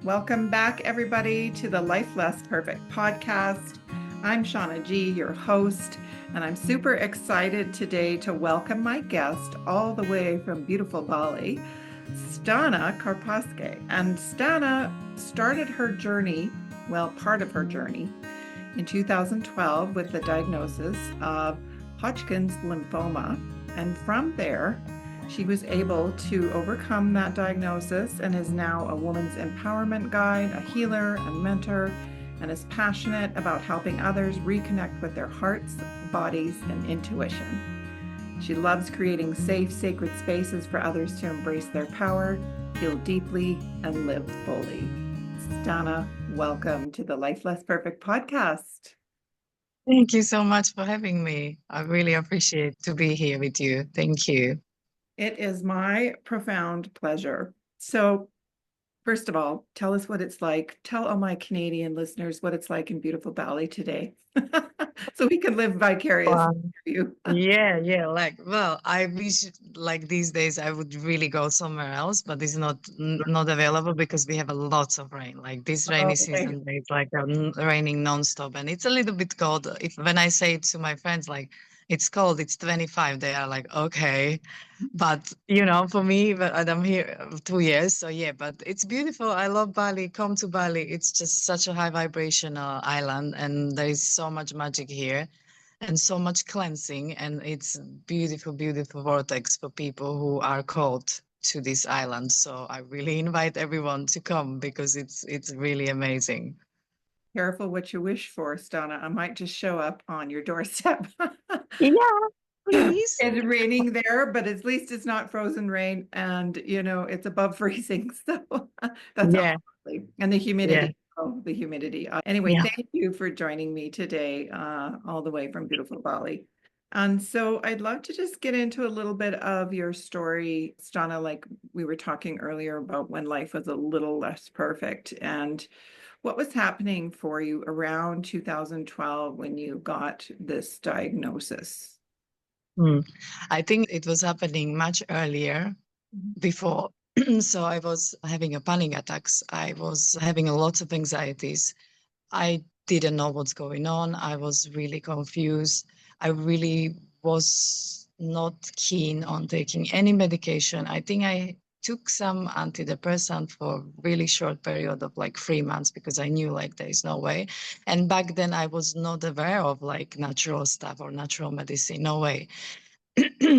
Welcome back, everybody, to the Life Less Perfect podcast. I'm Shauna G, your host, and I'm super excited today to welcome my guest all the way from beautiful Bali, Stana Karpaty. And Stana started her journey, well, part of her journey, in 2012 with the diagnosis of Hodgkin's lymphoma. And from there, she was able to overcome that diagnosis and is now a woman's empowerment guide, a healer, a mentor, and is passionate about helping others reconnect with their hearts, bodies, and intuition. She loves creating safe, sacred spaces for others to embrace their power, heal deeply, and live fully. Stana, welcome to the Life Less Perfect podcast. Thank you so much for having me. I really appreciate to be here with you. Thank you. It is my profound pleasure. So, first of all, tell us what it's like. Tell all my Canadian listeners what it's like in beautiful Bali today. So we can live vicariously Wow. through you. Yeah. I wish like these days I would really go somewhere else, but it's not available because we have a lots of rain. Like this Oh, rainy okay. season, it's like raining nonstop, and it's a little bit cold. If when I say it to my friends, like it's cold, it's 25, they are like, okay. But for me, but I'm here 2 years, so yeah. But it's beautiful. I love Bali. Come to Bali. It's just such a high vibrational island, and there is so much magic here and so much cleansing, and it's beautiful, beautiful vortex for people who are called to this island. So I really invite everyone to come because it's really amazing. Careful what you wish for, Stana. I might just show up on your doorstep. Yeah, please. It's raining there, but at least it's not frozen rain and it's above freezing. So that's a Yeah, lovely. And the yeah, humidity. Oh, the humidity. Anyway, yeah. thank you for joining me today, all the way from beautiful Bali. And so I'd love to just get into a little bit of your story, Stana, like we were talking earlier about when life was a little less perfect and what was happening for you around 2012 when you got this diagnosis. Hmm. I think it was happening much earlier Mhm. before. So I was having a panic attacks. I was having a lot of anxieties. I didn't know what's going on. I was really confused. I really was not keen on taking any medication. I think I took some antidepressant for a really short period of like 3 months because I knew like there is no way. And back then I was not aware of like natural stuff or natural medicine. No way.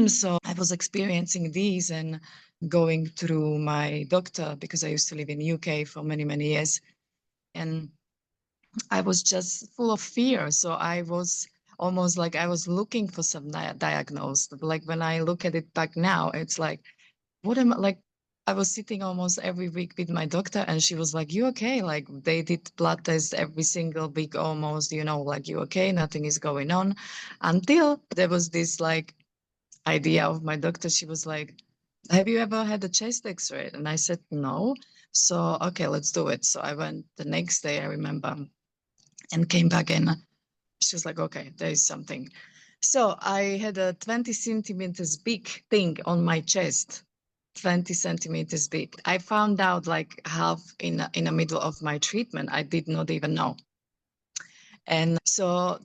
So I was experiencing these and going through my doctor because I used to live in UK for many, many years. And I was just full of fear. So I was almost like I was looking for some diagnosis. Like when I look at it back now, it's like, what am I like? I was sitting almost every week with my doctor, and she was like, "You okay?" Like they did blood tests every single week almost, like, "You okay? Nothing is going on." Until there was this like idea of my doctor. She was like, "Have you ever had a chest x-ray?" And I said, "No." So, okay, let's do it. So I went the next day, I remember, and came back and she was like, okay, there is something. So I had a 20 centimeters big thing on my chest, 20 centimeters big. I found out like half in the middle of my treatment. I did not even know. And so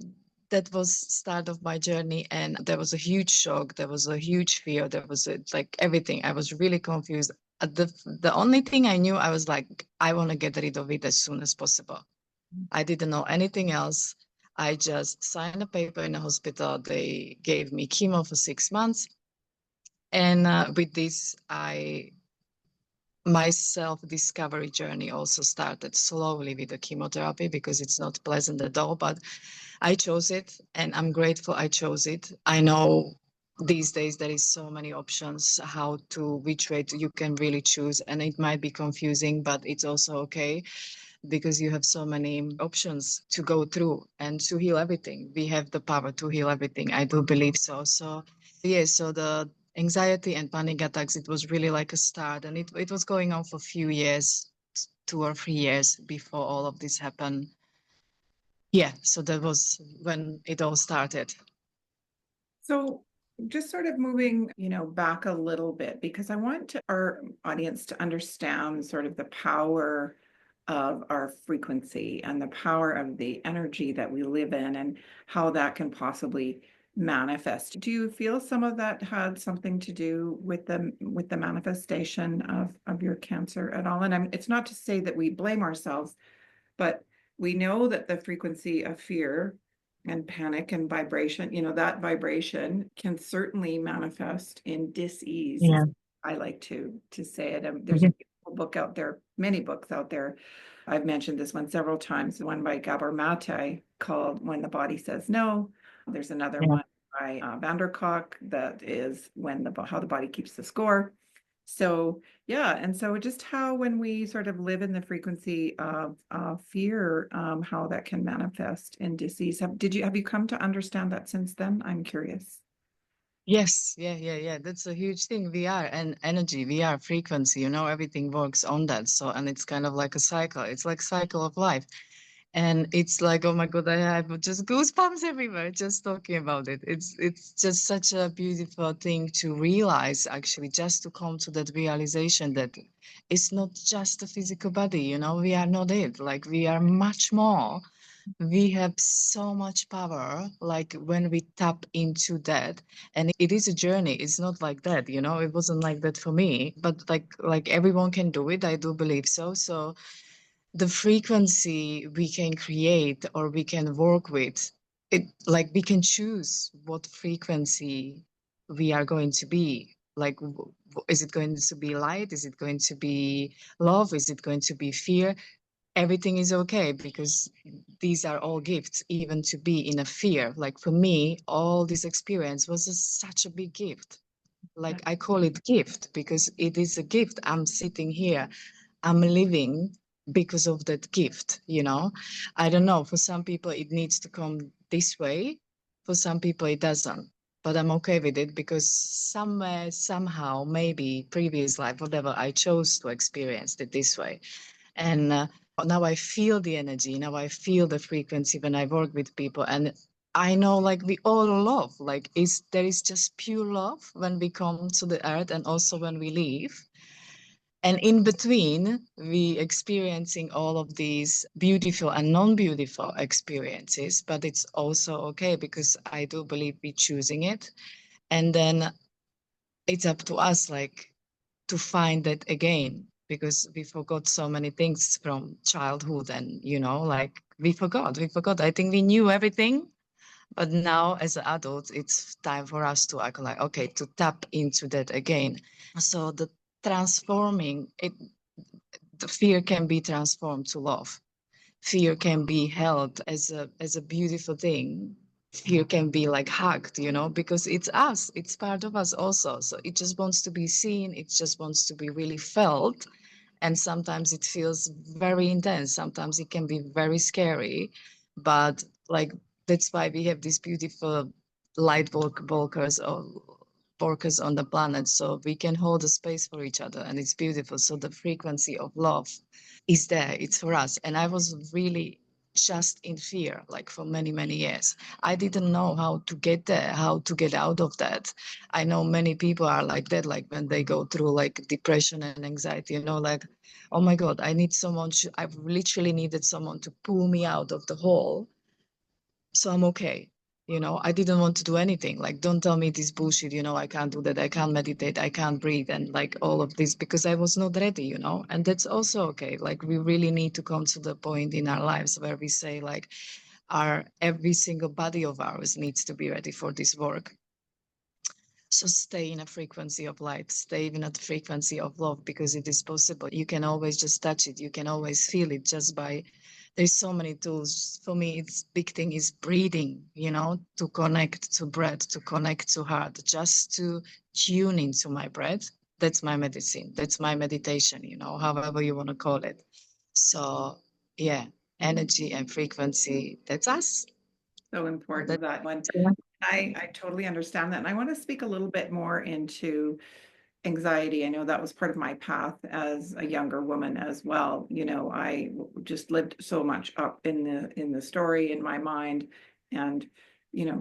that was start of my journey, and there was a huge shock, there was a huge fear, there was like everything. I was really confused. The only thing I knew, I was like, I want to get rid of it as soon as possible. I didn't know anything else. I just signed a paper in a hospital. They gave me chemo for 6 months. And with this, my self-discovery journey also started slowly with the chemotherapy because it's not pleasant at all. But I chose it, and I'm grateful I chose it. I know these days there is so many options how to which way you can really choose, and it might be confusing, but it's also okay because you have so many options to go through and to heal everything. We have the power to heal everything. I do believe so. So, yeah, so the anxiety and panic attacks, it was really like a start. And it was going on for a few years, 2 or 3 years before all of this happened. Yeah, so that was when it all started. So just sort of moving, back a little bit because I want our audience to understand sort of the power of our frequency and the power of the energy that we live in and how that can possibly manifest. Do you feel some of that had something to do with the manifestation of your cancer at all? And it's not to say that we blame ourselves, but we know that the frequency of fear and panic and vibration, that vibration can certainly manifest in dis-ease, as Yeah. I like to say it. There's a beautiful book out there, many books out there. I've mentioned this one several times, the one by Gabor Mate called When the Body Says No. There's another Yeah. one by Vanderkolk that is how the body keeps the score. So yeah, and so just how when we sort of live in the frequency of fear, how that can manifest in disease. Have you come to understand that since then? I'm curious. Yes, yeah. That's a huge thing. We are and energy, we are frequency, everything works on that. So, and it's kind of like a cycle. It's like cycle of life. And it's like, oh my God, I have just goosebumps everywhere just talking about it. It's just such a beautiful thing to realize, actually, just to come to that realization that it's not just a physical body, we are not it. Like we are much more. We have so much power, like when we tap into that. And it is a journey. It's not like that, it wasn't like that for me, but like everyone can do it. I do believe so. So the frequency we can create or we can work with it, like we can choose what frequency we are going to be. Like is it going to be light, is it going to be love, is it going to be fear? Everything is okay because these are all gifts. Even to be in a fear, like for me, all this experience was such a big gift. Like I call it gift because it is a gift. I'm sitting here, I'm living because of that gift. I don't know, for some people it needs to come this way, for some people it doesn't, but I'm okay with it because somewhere, somehow, maybe previous life, whatever, I chose to experience it this way. And now I feel the energy, now I feel the frequency when I work with people. And I know, like, we all love, like, there is just pure love when we come to the earth and also when we leave. And in between, we experiencing all of these beautiful and non-beautiful experiences, but it's also okay because I do believe we choosing it. And then it's up to us, like, to find that again, because we forgot so many things from childhood. And, like, we forgot. I think we knew everything, but now as adults, it's time for us to act like, okay, to tap into that again. So the transforming it, the fear can be transformed to love. Fear can be held as a beautiful thing. Fear can be like hugged, because it's us, it's part of us also. So it just wants to be seen, it just wants to be really felt. And sometimes it feels very intense, sometimes it can be very scary, but like that's why we have these beautiful light walkers or workers on the planet, so we can hold a space for each other, and it's beautiful. So the frequency of love is there, it's for us. And I was really just in fear, like for many, many years. I didn't know how to get there, how to get out of that. I know many people are like that, like when they go through like depression and anxiety, like, oh my God, I need someone, I've literally needed someone to pull me out of the hole so I'm okay. I didn't want to do anything. Like, don't tell me this bullshit, I can't do that. I can't meditate. I can't breathe. And like all of this because I was not ready. And that's also okay. Like, we really need to come to the point in our lives where we say, like, every single body of ours needs to be ready for this work. So stay in a frequency of light, stay in a frequency of love because it is possible. You can always just touch it. You can always feel it just by, there's so many tools. For me, it's big thing is breathing, to connect to breath, to connect to heart, just to tune into my breath. That's my medicine. That's my meditation, however you want to call it. So yeah, energy and frequency, that's us. So important That's that one. I totally understand that. And I want to speak a little bit more into anxiety. I know that was part of my path as a younger woman as well. I just lived so much up in the story in my mind. And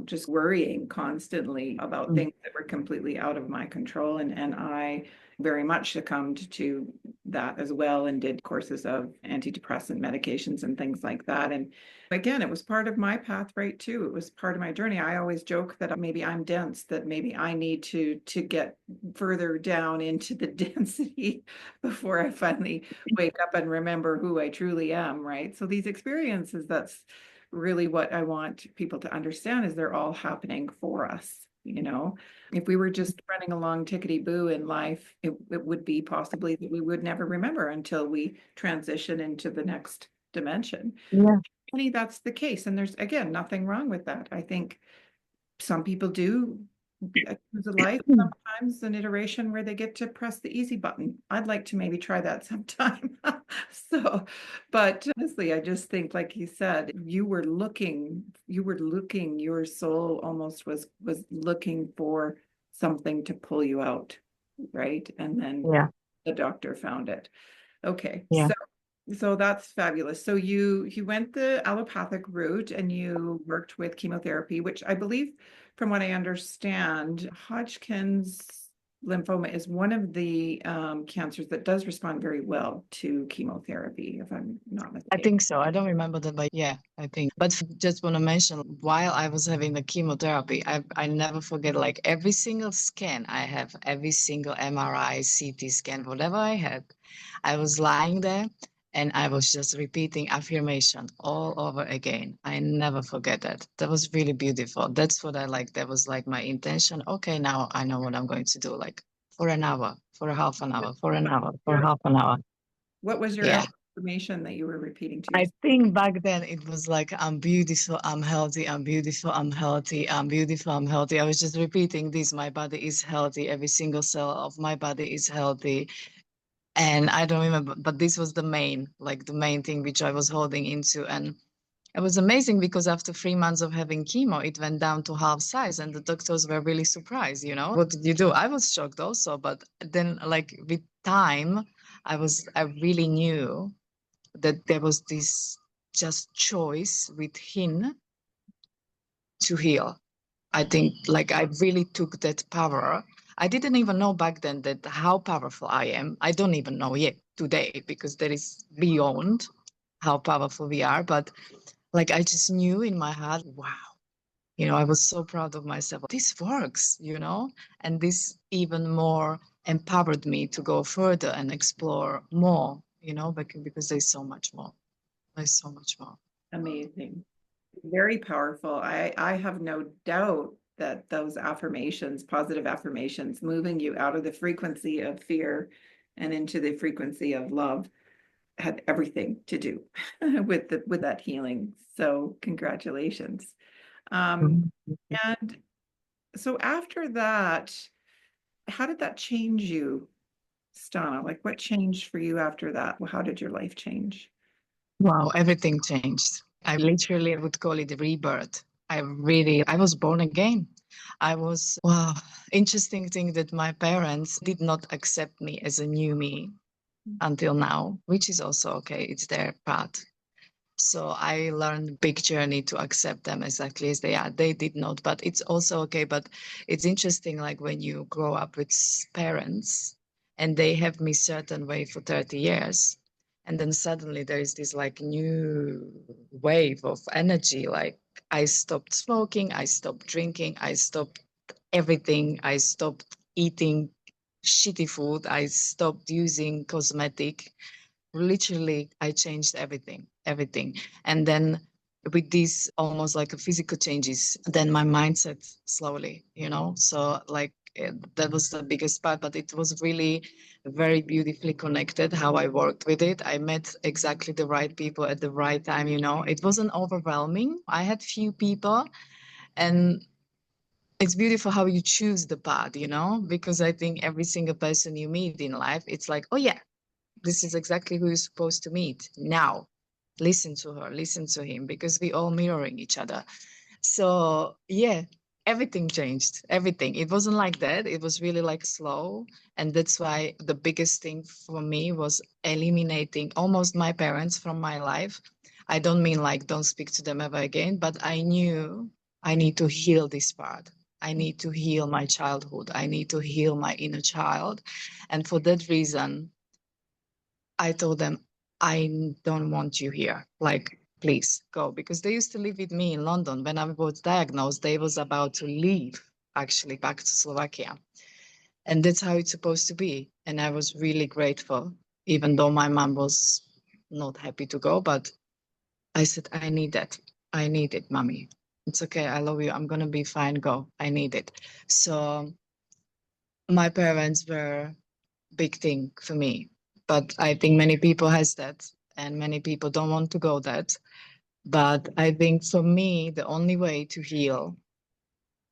just worrying constantly about Mm. things that were completely out of my control. And I very much succumbed to that as well and did courses of antidepressant medications and things like that. And again, it was part of my path right too. It was part of my journey. I always joke that maybe I'm dense, that maybe I need to get further down into the density before I finally wake up and remember who I truly am, right? So these experiences, that's really what I want people to understand, is they're all happening for us. If we were just running along tickety boo in life, it would be possibly that we would never remember until we transition into the next dimension. Yeah. That's the case. And there's, again, nothing wrong with that. I think some people do choose a life, sometimes an iteration where they get to press the easy button. I'd like to maybe try that sometime. So, but honestly, I just think, like you said, your soul almost was looking for something to pull you out, right? And then Yeah. the doctor found it. Okay. Yeah. So that's fabulous. So you went the allopathic route and you worked with chemotherapy, which I believe, from what I understand, Hodgkin's lymphoma is one of the cancers that does respond very well to chemotherapy, if I'm not I mistaken. think so. I don't remember that, but yeah, I think. But just want to mention, while I was having the chemotherapy, I never forget, like every single scan I have, every single MRI, CT scan, whatever I had, I was lying there and I was just repeating affirmation all over again. I never forget that. That was really beautiful. That's what I like. That was like my intention. Okay, now I know what I'm going to do, like for an hour, for a half an hour, for an hour, for half an hour. What was your Yeah. affirmation that you were repeating to I yourself? think back then it was like, I'm beautiful, I'm healthy, I'm beautiful, I'm healthy, I'm beautiful, I'm healthy. I was just repeating this. My body is healthy. Every single cell of my body is healthy. And I don't remember, but this was the main thing which I was holding into. And it was amazing because after 3 months of having chemo, it went down to half size. And the doctors were really surprised, what did you do? I was shocked also. But then, like, with time, I really knew that there was this just choice within to heal. I think, like, I really took that power. I didn't even know back then that how powerful I am. I don't even know yet today, because there is beyond how powerful we are. But like, I just knew in my heart, wow, I was so proud of myself. This works, and this even more empowered me to go further and explore more, because there's so much more. There's so much more. Amazing. Very powerful. I have no doubt that those affirmations, positive affirmations, moving you out of the frequency of fear and into the frequency of love, had everything to do with that healing. So congratulations. Um, Mhm. and so after that, how did that change you, Stana? Like, what changed for you after that? How did your life change? Wow, everything changed. I literally would call it a rebirth. I was born again. Wow, interesting thing that my parents did not accept me as a new me until now, which is also okay. It's their path. So I learned big journey to accept them exactly as they are. They did not, but it's also okay. But it's interesting, like when you grow up with parents and they have me certain way for 30 years. And then suddenly there is this like new wave of energy. Like I stopped smoking, I stopped drinking, I stopped everything. I stopped eating shitty food. I stopped using cosmetic. Literally, I changed everything. And then with these almost like a physical changes, then my mindset slowly, so like that was the biggest part. But it was really very beautifully connected how I worked with it. I met exactly the right people at the right time. It wasn't overwhelming. I had few people, and it's beautiful how you choose the path, because I think every single person you meet in life, it's like, oh yeah, this is exactly who you're supposed to meet now. Listen to her, listen to him, because we all mirroring each other. So yeah, everything changed. Everything. It wasn't like that. It was really like slow. And that's why the biggest thing for me was eliminating almost my parents from my life. I don't mean like don't speak to them ever again, but I knew I need to heal this part. I need to heal my childhood. I need to heal my inner child. And for that reason, I told them, I don't want you here. Like, please go. Because they used to live with me in London. When I was diagnosed, they was about to leave, actually, back to Slovakia. And that's how it's supposed to be. And I was really grateful, even though my mom was not happy to go. But I said, I need that. I need it, mommy. It's okay. I love you. I'm going to be fine. Go. I need it. So my parents were big thing for me. But I think many people has that and many people don't want to go that. But I think for me, the only way to heal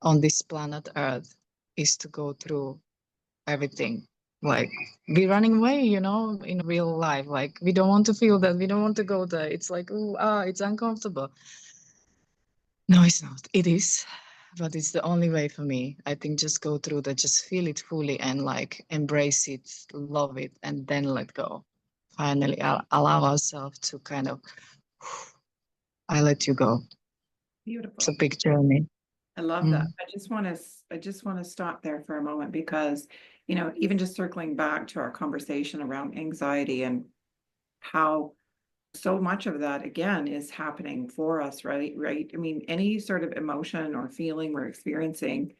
on this planet Earth is to go through everything. Like we running away, in real life. Like we don't want to feel that. We don't want to go there. It's like, it's uncomfortable. No, it's not. It is, but it's the only way for me. I think just go through that, just feel it fully and like embrace it, love it, and then let go. Finally, allow ourselves to kind of, I let you go. It's a Beautiful. big journey. I love that. Mm. I just want to stop there for a moment because, even just circling back to our conversation around anxiety and how so much of that again is happening for us, right? Right. I mean, any sort of emotion or feeling we're experiencing,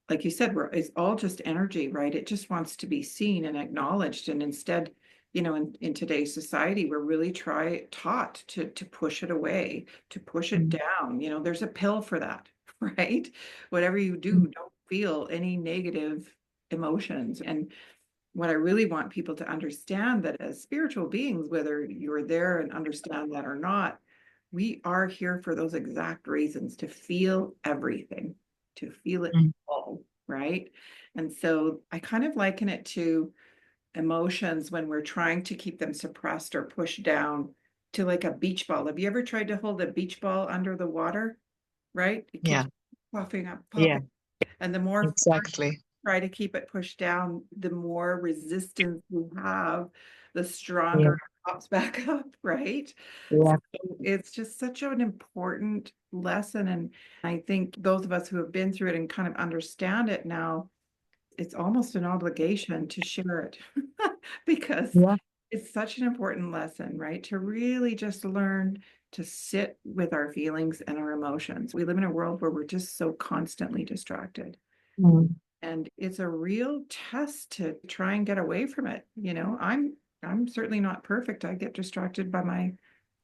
like you said, it's all just energy, right? It just wants to be seen and acknowledged. And instead, in today's society, we're really taught to push it away, to push it Mm. down. There's a pill for that, right? Whatever you Mm. do, don't feel any negative emotions. And what I really want people to understand that as spiritual beings, whether you're there and understand that or not, we are here for those exact reasons to feel everything, to feel it Mm. all, right? And so I kind of liken it to emotions when we're trying to keep them suppressed or pushed down to like a beach ball. Have you ever tried to hold a beach ball under the water? Right? It keeps Yeah, puffing up, yeah, popping. And the more exactly. try to keep it pushed down, the more resistance we have, the Yeah, stronger it pops back up, right? yeah, So it's just such an important lesson. And I think those of us who have been through it and kind of understand it now, it's almost an obligation to share it because yeah. it's such an important lesson, right? To really just learn to sit with our feelings and our emotions. We live in a world where we're just so constantly distracted. Mm. And it's a real test to try and get away from it. I'm certainly not perfect. I get distracted by my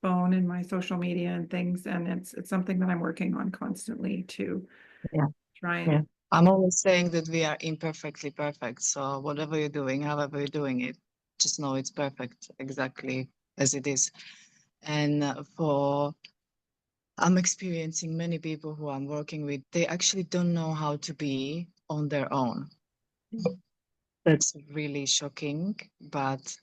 phone and my social media and things, and it's something that I'm working on constantly to Yeah, try yeah. and I'm always saying that we are imperfectly perfect. So whatever you're doing, however you're doing it, just know it's perfect exactly as it is. And I'm experiencing many people who I'm working with, they actually don't know how to be on their own. That's really shocking, but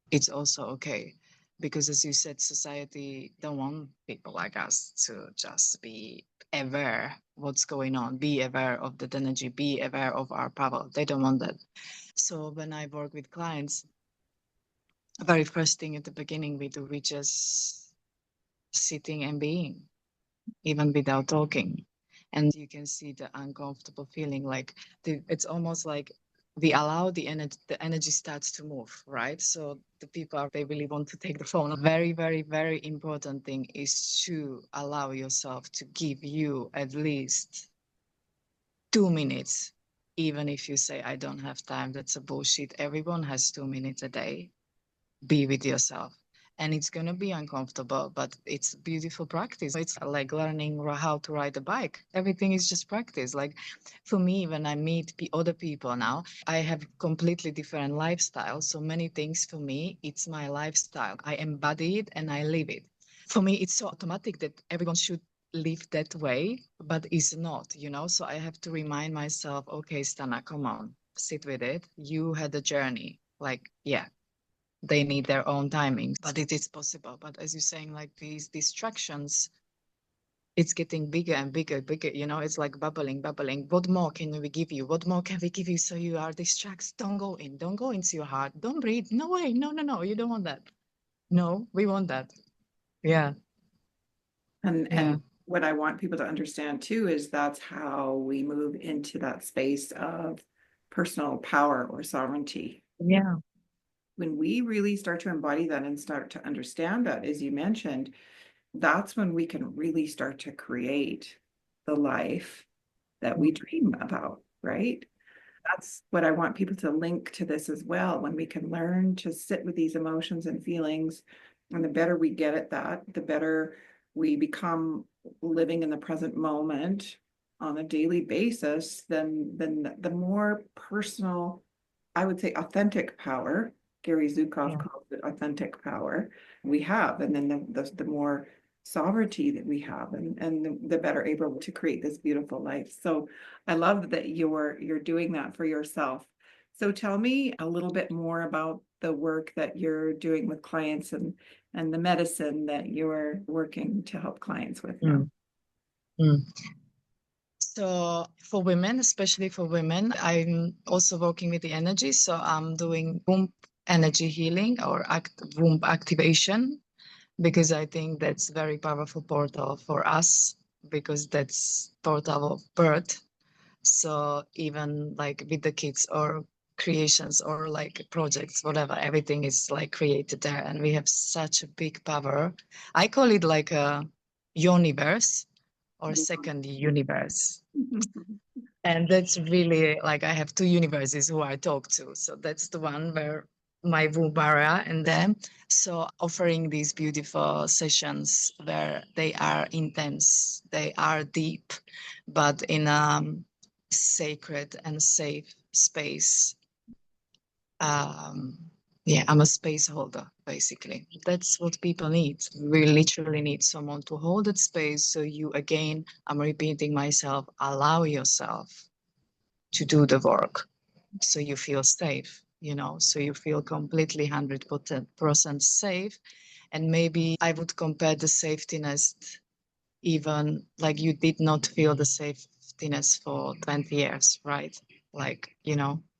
it's also okay. Because as you said, society don't want people like us to just be aware what's going on, be aware of the energy, be aware of our power. They don't want that. So when I work with clients, very first thing at the beginning we do, we just sitting and being, even without talking. And you can see the uncomfortable feeling, like it's almost like we allow the energy starts to move, right? So the people they really want to take the phone. Very, very, very important thing is to allow yourself to give you at least 2 minutes. Even if you say, I don't have time, that's a bullshit. Everyone has 2 minutes a day. Be with yourself, and it's going to be uncomfortable, but it's beautiful practice. It's like learning how to ride a bike. Everything is just practice. Like for me, when I meet other people now, I have completely different lifestyle. So many things for me, it's my lifestyle. I embody it and I live it. For me, it's so automatic that everyone should live that way, but it's not. So I have to remind myself, okay, Stana, come on, sit with it. You had a journey. Like, yeah, they need their own timings, but it is possible. But as you're saying, like these distractions, it's getting bigger and bigger, bigger. It's like bubbling, bubbling. What more can we give you? What more can we give you so you are distracted? Don't go into your heart. Don't breathe. No way. No, no, no. You don't want that. No, we want that. Yeah. and Yeah. what I want people to understand too is that's how we move into that space of personal power or sovereignty. Yeah. When we really start to embody that and start to understand that, as you mentioned, that's when we can really start to create the life that we dream about, right? That's what I want people to link to this as well. When we can learn to sit with these emotions and feelings, and the better we get at that, the better we become living in the present moment on a daily basis, then the more personal, I would say authentic power, Gary Zukov Yeah. calls it authentic power, we have. And then the more sovereignty that we have, and the better able to create this beautiful life. So I love that you're doing that for yourself. So tell me a little bit more about the work that you're doing with clients and the medicine that you're working to help clients with now. Mm. Mm. So for women, especially for women, I'm also working with the energy. So I'm doing womb energy healing or womb activation, because I think that's very powerful portal for us, because that's portal of birth. So even like with the kids or creations or like projects, whatever, everything is like created there, and we have such a big power. I call it like a universe or second universe. And that's really like I have two universes who I talk to. So that's the one where my Vubara and them. So offering these beautiful sessions where they are intense, they are deep, but in a sacred and safe space. Um, yeah, I'm a space holder, basically. That's what people need. We literally need someone to hold that space. So you, again, I'm repeating myself, allow yourself to do the work so you feel safe, so you feel completely 100% safe. And maybe I would compare the safetiness, even like you did not feel the safetiness for 20 years, right? Like,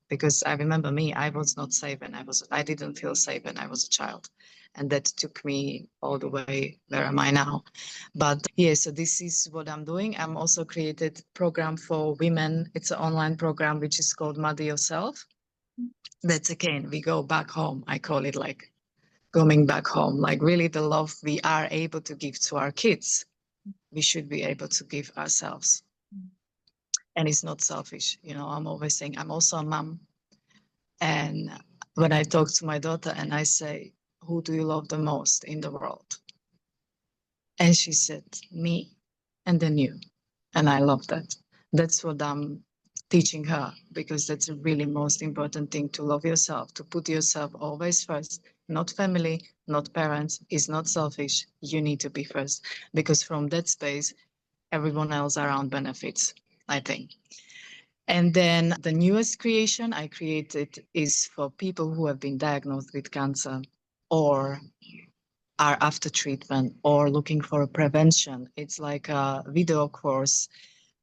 because I remember me, I was not safe and I didn't feel safe when I was a child. And that took me all the way where am I now. But yeah, so this is what I'm doing. I'm also created program for women. It's an online program which is called Mother Yourself. That's again, we go back home. I call it like coming back home, like really the love we are able to give to our kids, we should be able to give ourselves. And it's not selfish. I'm always saying I'm also a mom. And when I talk to my daughter and I say, who do you love the most in the world? And she said, me and then you. And I love that. That's what I'm teaching her, because that's a really most important thing, to love yourself, to put yourself always first, not family, not parents, is not selfish. You need to be first, because from that space, everyone else around benefits, I think. And then the newest creation I created is for people who have been diagnosed with cancer or are after treatment or looking for a prevention. It's like a video course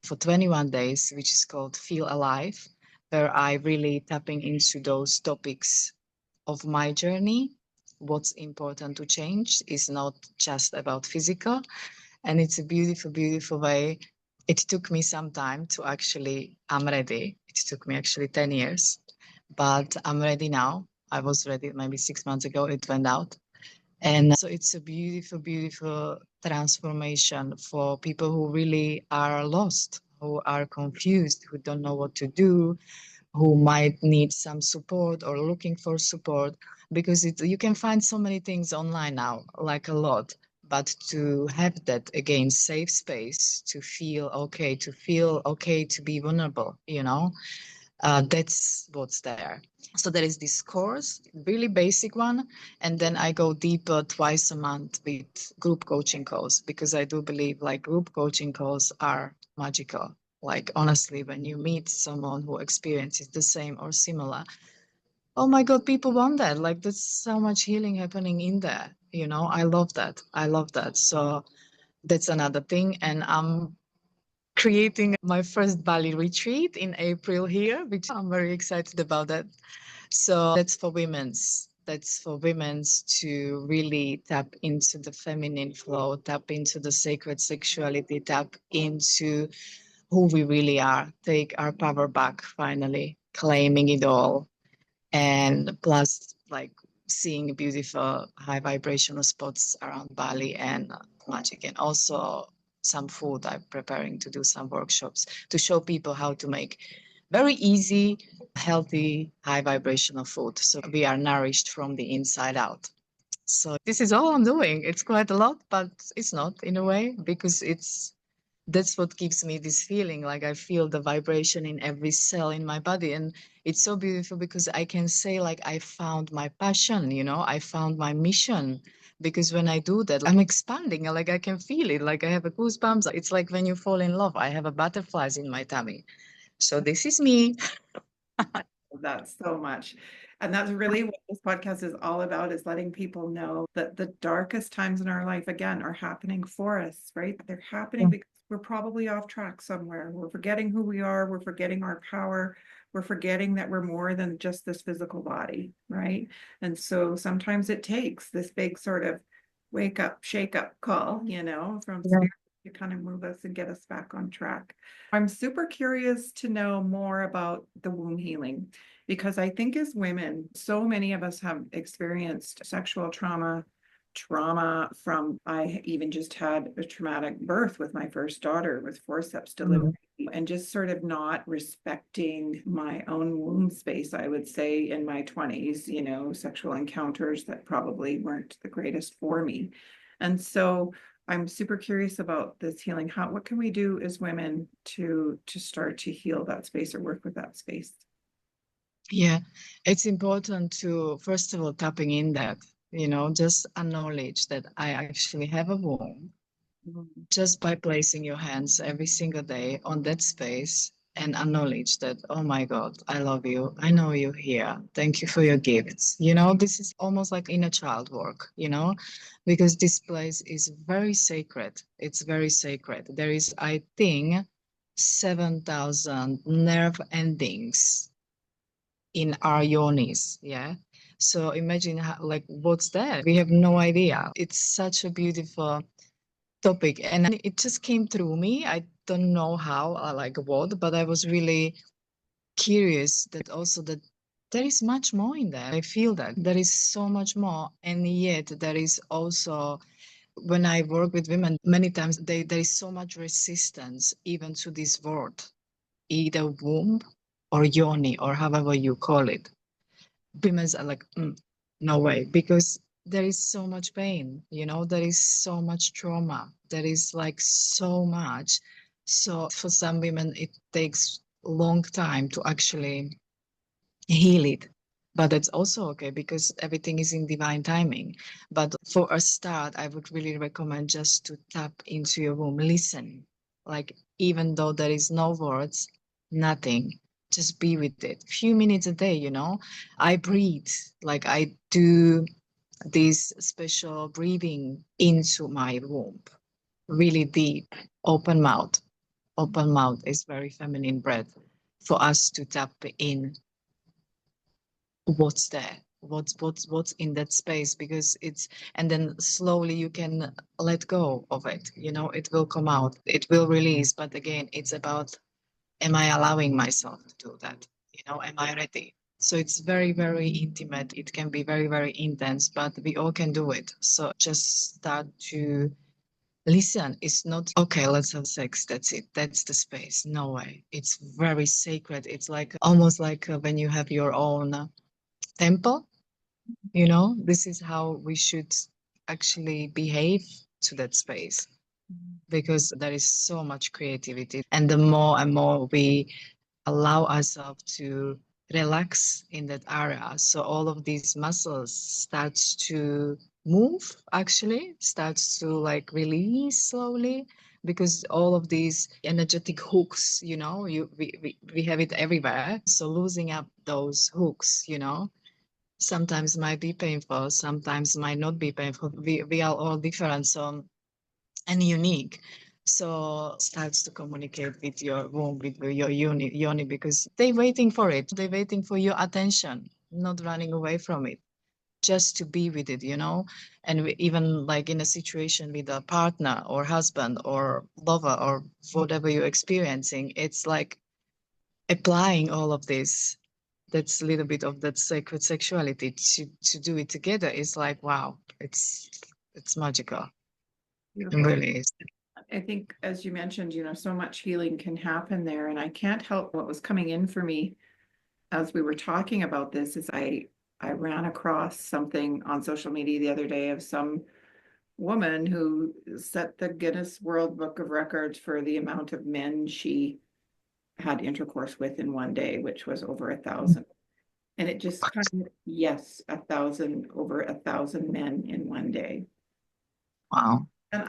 for 21 days, which is called Feel Alive, where I really tapping into those topics of my journey. What's important to change is not just about physical. And it's a beautiful, beautiful way. It took me some time to actually, I'm ready. It took me actually 10 years, but I'm ready now. I was ready maybe 6 months ago. It went out. And so it's a beautiful, beautiful transformation for people who really are lost, who are confused, who don't know what to do, who might need some support or looking for support, because you can find so many things online now, like a lot. But to have that again, safe space to feel okay to be vulnerable, that's what's there. So there is this course, really basic one, and then I go deeper twice a month with group coaching calls, because I do believe like group coaching calls are magical. Like honestly, when you meet someone who experiences the same or similar, oh my God, people want that. Like there's so much healing happening in there. I love that. I love that. So that's another thing. And I'm creating my first Bali retreat in April here, which I'm very excited about that. So that's for women's. That's for women to really tap into the feminine flow, tap into the sacred sexuality, tap into who we really are, take our power back finally, claiming it all. And plus, like seeing beautiful high vibrational spots around Bali and magic, and also some food. I'm preparing to do some workshops to show people how to make very easy, healthy, high vibrational food. So we are nourished from the inside out. So this is all I'm doing. It's quite a lot, but it's not in a way because that's what gives me this feeling like I feel the vibration in every cell in my body. And it's so beautiful because I can say like I found my passion, I found my mission. Because when I do that, I'm expanding, like I can feel it, like I have a goosebumps. It's like when you fall in love, I have a butterflies in my tummy. So this is me. That so much. And that's really what this podcast is all about, is letting people know that the darkest times in our life, again, are happening for us, right? They're happening because we're probably off track somewhere. We're forgetting who we are. We're forgetting our power. We're forgetting that we're more than just this physical body, right? And so sometimes it takes this big sort of wake up, shake up call, from Yeah. spirit to kind of move us and get us back on track. I'm super curious to know more about the womb healing, because I think as women, so many of us have experienced sexual trauma from, I even just had a traumatic birth with my first daughter with forceps delivery, and just sort of not respecting my own womb space, I would say, in my 20s, sexual encounters that probably weren't the greatest for me. And so I'm super curious about this healing. What can we do as women to start to heal that space or work with that space? Yeah, it's important to, first of all, tapping in that, just acknowledge that I actually have a womb just by placing your hands every single day on that space and acknowledge that, oh my God, I love you. I know you're here. Thank you for your gifts. This is almost like inner child work, because this place is very sacred. It's very sacred. There is, I think, 7,000 nerve endings in our yonis. Yeah. So imagine how, like, what's that? We have no idea. It's such a beautiful topic. And it just came through me. I don't know how, like what, but I was really curious that also that there is much more in there. I feel that there is so much more. And yet there is also, when I work with women, many times there is so much resistance even to this word, either womb or yoni or however you call it. Women's are like, no way, because there is so much pain, there is so much trauma, there is like so much. So for some women, it takes a long time to actually heal it. But that's also okay because everything is in divine timing. But for a start, I would really recommend just to tap into your womb, listen. Like, even though there is no words, nothing, just be with it. Few minutes a day, I breathe, like I do this special breathing into my womb, really deep, open mouth. Open mouth is very feminine breath for us to tap in what's there, what's in that space, because it's, and then slowly you can let go of it, it will come out, it will release. But again, it's about, am I allowing myself to do that? Am I ready? So it's very, very intimate. It can be very, very intense, but we all can do it. So just start to listen. It's not okay, let's have sex, that's it, that's the space. No way. It's very sacred. It's like almost like when you have your own temple, this is how we should actually behave to that space, because there is so much creativity. And the more and more we allow ourselves to relax in that area, so all of these muscles starts to move, actually starts to like release slowly, because all of these energetic hooks, we have it everywhere. So losing up those hooks, sometimes might be painful, sometimes might not be painful. We are all different, so, and unique. So starts to communicate with your womb, with your yoni, because they're waiting for it. They're waiting for your attention, not running away from it. just to be with it, and even like in a situation with a partner or husband or lover or whatever you're experiencing, it's like applying all of this. That's a little bit of that sacred sexuality to do it together is like, wow, it's magical. It Beautiful. really is. I think, as you mentioned, so much healing can happen there. And I can't help what was coming in for me as we were talking about this is I ran across something on social media the other day of some woman who set the Guinness World Book of Records for the amount of men she had intercourse with in one day, which was over 1,000. And it just kind of, yes, 1,000, over 1,000 men in one day. Wow. And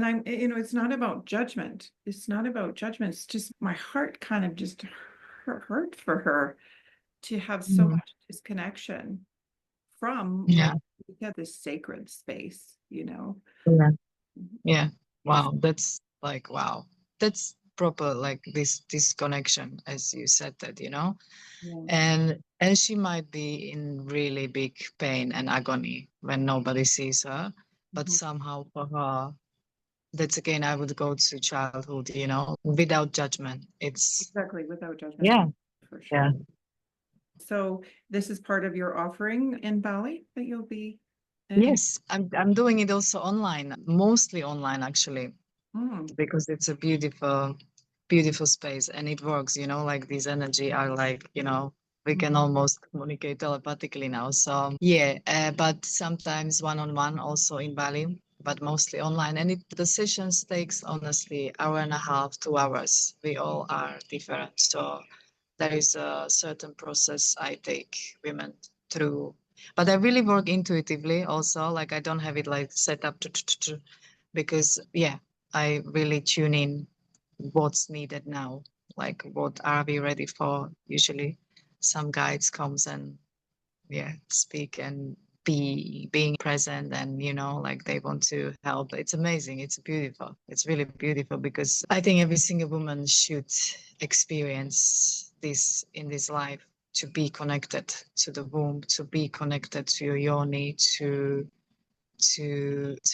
I'm, it's not about judgment. It's not about judgment. It's just my heart kind of just hurt for her to have so Mm. much disconnection from Yeah. what we get this sacred space. Yeah. Yeah. Wow. That's like, wow. That's proper, like this disconnection, as you said that. Yeah. And she might be in really big pain and agony when nobody sees her, but Mhm. somehow for her, that's again, I would go to childhood, without judgment. It's, Exactly, without judgment, yeah, for sure. yeah. So this is part of your offering in Bali that you'll be in. Yes, I'm doing it also online, mostly online actually, Mm, because it's a beautiful, beautiful space and it works, like these energy are like, we mm, can almost communicate telepathically now. So yeah, but sometimes one-on-one also in Bali, but mostly online. And the sessions takes honestly hour and a half, 2 hours. We all are different. So there is a certain process I take women through. But I really work intuitively also. Like I don't have it like set up because yeah, I really tune in what's needed now. Like what are we ready for? Usually some guides comes and yeah, speak and being present and like they want to help. It's amazing. It's beautiful. It's really beautiful because I think every single woman should experience this in this life, to be connected to the womb, to be connected to your yoni, to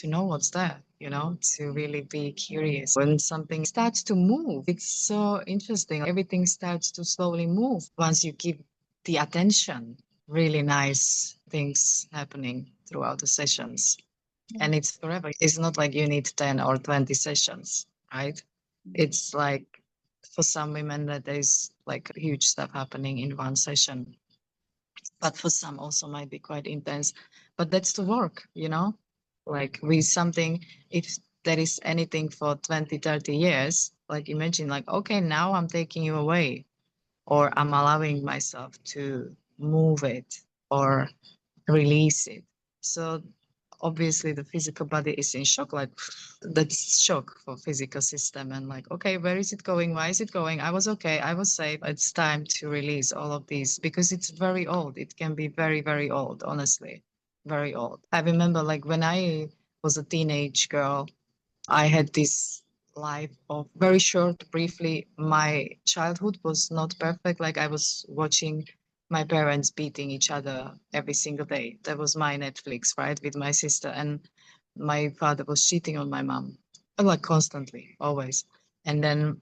know what's there, to really be curious. When something starts to move, it's so interesting. Everything starts to slowly move once you give the attention. Really nice things happening throughout the sessions. And it's forever. It's not like you need 10 or 20 sessions, right? It's like for some women that there's like huge stuff happening in one session, but for some also might be quite intense. But that's the work. Like with something, if there is anything for 20, 30 years, like imagine like, okay, now I'm taking you away, or I'm allowing myself to move it or release it. So obviously the physical body is in shock, like that's shock for physical system, and like, okay, where is it going? Why is it going? I was okay, I was safe. It's time to release all of these because it's very old. It can be very, very old, honestly, very old. I remember like when I was a teenage girl, I had this life of very short, briefly. My childhood was not perfect. Like I was watching my parents beating each other every single day. That was my Netflix, right, with my sister. And my father was cheating on my mom, like constantly, always. And then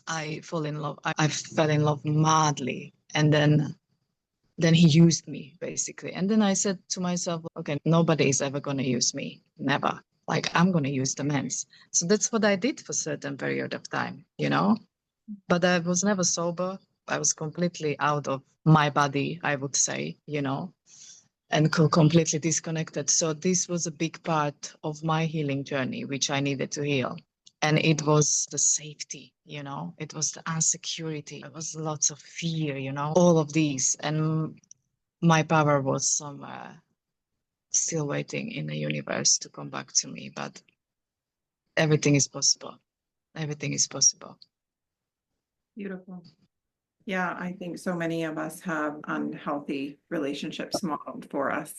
I fall in love. I fell in love madly. And then he used me basically. And then I said to myself, okay, nobody is ever going to use me. Never. Like I'm going to use the men's. So that's what I did for a certain period of time. But I was never sober. I was completely out of my body, I would say, and completely disconnected. So this was a big part of my healing journey, which I needed to heal. And it was the safety, it was the insecurity, it was lots of fear, all of these. And my power was somewhere still waiting in the universe to come back to me. But everything is possible. Everything is possible. Beautiful. Yeah, I think so many of us have unhealthy relationships modeled for us.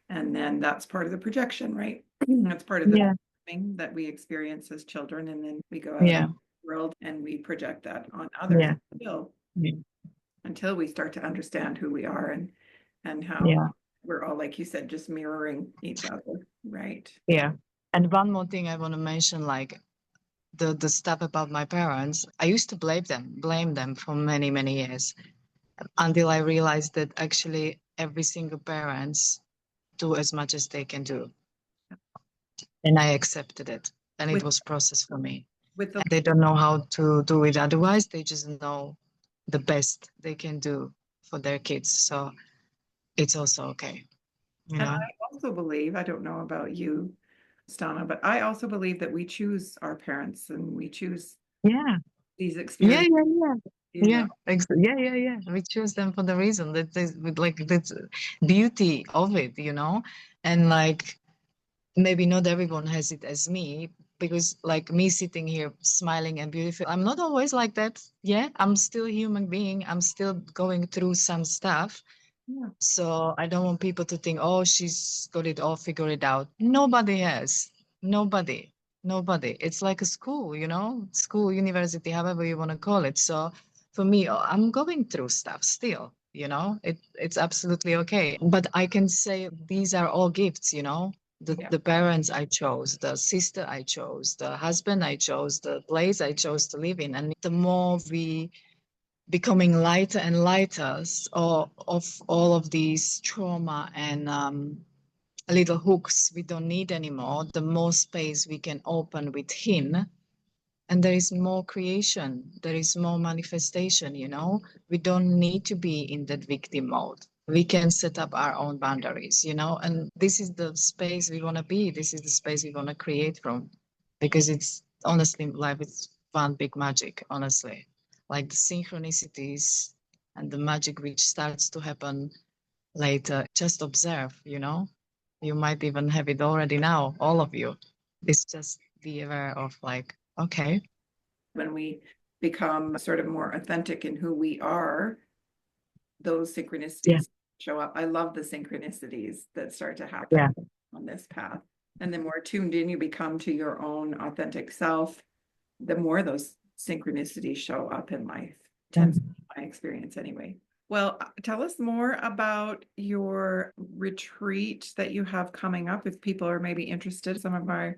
And then that's part of the projection, right? That's part of the Yeah. thing that we experience as children. And then we go out in Yeah. the world and we project that on others Yeah. still Yeah. until we start to understand who we are and how Yeah. we're all, like you said, just mirroring each other, right? Yeah. And one more thing I want to mention, like the stuff about my parents, I used to blame them for many, many years until I realized that actually every single parents do as much as they can do. And I accepted it. And it With was process for me. with the And they don't know how to do it otherwise. They just know the best they can do for their kids. So it's also okay, you And know? I also believe, I don't know about you, Stana, but I also believe that we choose our parents and we choose Yeah. these Yeah, experiences, yeah, yeah. you know. Yeah, yeah, yeah, yeah. We choose them for the reason that there's like that's beauty of it, you know? And like maybe not everyone has it as me, because like me sitting here smiling and beautiful, I'm not always like that. Yeah, I'm still a human being. I'm still going through some stuff. Yeah, So I don't want people to think, oh, she's got it all figured out. Nobody has. Nobody. Nobody. It's like a school, you know, school, university, however you want to call it. So for me, I'm going through stuff still, you know, it's absolutely okay. But I can say these are all gifts, you know, yeah. the parents I chose, the sister I chose, the husband I chose, the place I chose to live in. And the more we becoming lighter and lighter of all of these trauma and little hooks we don't need anymore, the more space we can open with him. And there is more creation, there is more manifestation, you know. We don't need to be in that victim mode. We can set up our own boundaries, you know, and this is the space we want to be. This is the space we want to create from, because it's honestly life is one big magic, honestly, like the synchronicities and the magic which starts to happen later. Just observe, you know, you might even have it already now, all of you. It's just be aware of like, okay. When we become sort of more authentic in who we are, those Yeah, synchronicities show up. I love the synchronicities that start to happen yeah, on this path. And the more tuned in you become to your own authentic self, the more those synchronicities show up in life. yeah. Tends to be my experience anyway. Well, tell us more about your retreat that you have coming up. If people are maybe interested, some of our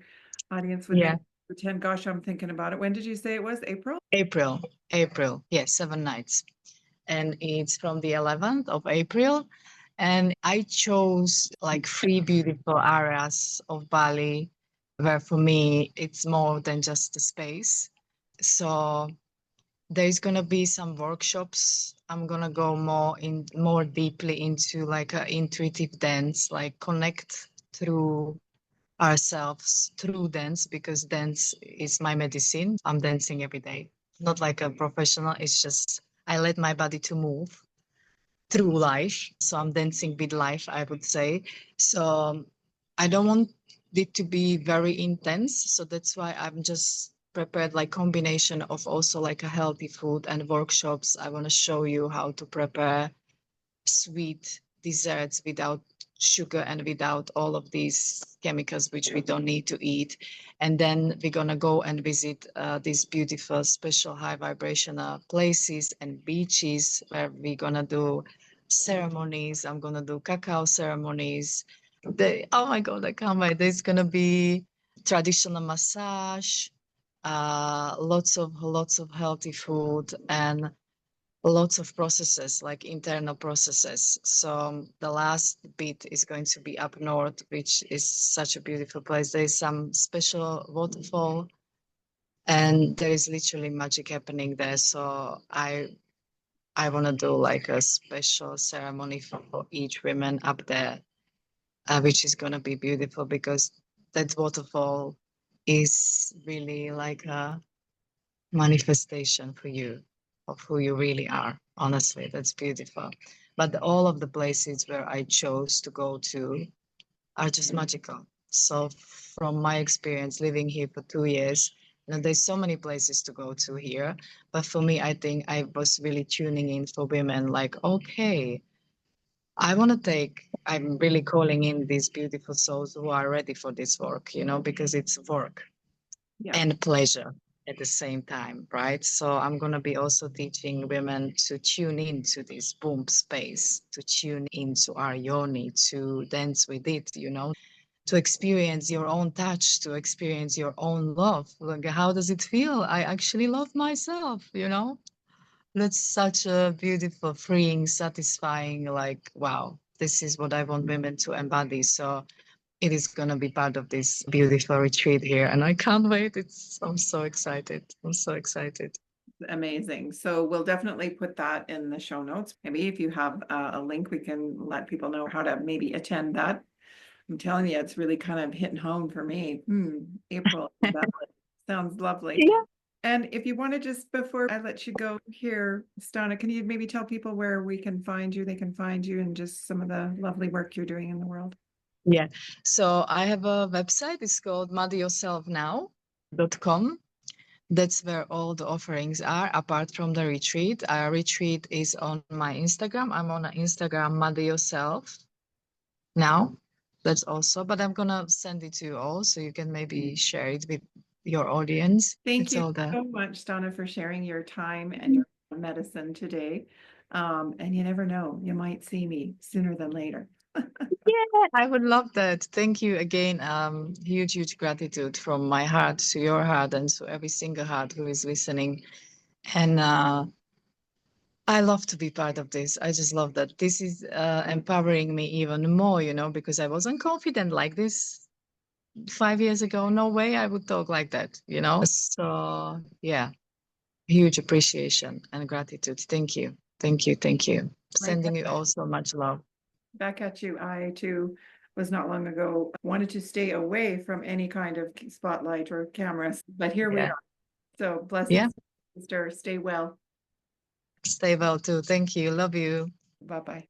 audience would Yeah. maybe pretend, gosh, I'm thinking about it. When did you say it was? April? April, April. Yes, 7 nights. And it's from the 11th of April. And I chose like three beautiful areas of Bali where for me it's more than just a space. So there's gonna be some workshops. I'm gonna go more deeply into like a intuitive dance, like connect through ourselves through dance, because dance is my medicine. I'm dancing every day, not like a professional. It's just I let my body to move through life. So I'm dancing with life, I would say. So I don't want it to be very intense. So that's why I'm just prepared like combination of also like a healthy food and workshops. I want to show you how to prepare sweet desserts without sugar and without all of these chemicals which we don't need to eat. And then we're gonna go and visit these beautiful special high vibrational places and beaches where we're gonna do ceremonies. I'm gonna do cacao ceremonies. Oh my god, I can't wait. There's gonna be traditional massage, lots of healthy food, and lots of processes, like internal processes. So the last bit is going to be up north, which is such a beautiful place. There is some special waterfall, and there is literally magic happening there. So I want to do like a special ceremony for each woman up there, which is going to be beautiful, because that waterfall is really like a manifestation for you of who you really are. Honestly, that's beautiful. But all of the places where I chose to go to are just magical. So, from my experience living here for 2 years, there's so many places to go to here. But for me, I think I was really tuning in for women like, okay, I'm really calling in these beautiful souls who are ready for this work, because it's work Yeah. and pleasure. at the same time, right? So I'm going to be also teaching women to tune into this boom space, to tune into our yoni, to dance with it, to experience your own touch, to experience your own love. Like, how does it feel? I actually love myself. That's such a beautiful, freeing, satisfying, like, wow, this is what I want women to embody. So it is going to be part of this beautiful retreat here. And I can't wait. I'm so excited. I'm so excited. Amazing. So we'll definitely put that in the show notes. Maybe if you have a link, we can let people know how to maybe attend that. I'm telling you, it's really kind of hitting home for me. April, that sounds lovely. Yeah. And if you want to just, before I let you go here, Stana, can you maybe tell people where we can find you, they can find you, and just some of the lovely work you're doing in the world? Yeah. So I have a website. It's called muddyyourselfnow.com. That's where all the offerings are, apart from the retreat. Our retreat is on my Instagram. I'm on Instagram, Muddy Yourself now. That's also, but I'm gonna send it to you all so you can maybe share it with your audience. Thank It's you all there. so much, Donna, for sharing your time and your medicine today. And you never know, you might see me sooner than later. Yeah, I would love that. Thank you again. Huge, huge gratitude from my heart to your heart and to every single heart who is listening. And I love to be part of this. I just love that. This is empowering me even more, because I wasn't confident like this 5 years ago. No way I would talk like that. So, yeah, huge appreciation and gratitude. Thank you. Thank you. Thank you. Right Sending you all so much love. back at you. I too was not long ago wanted to stay away from any kind of spotlight or cameras, but here we Yeah. are. So Yeah. blessings, sister. Stay well. Stay well too. Thank you. Love you. Bye bye.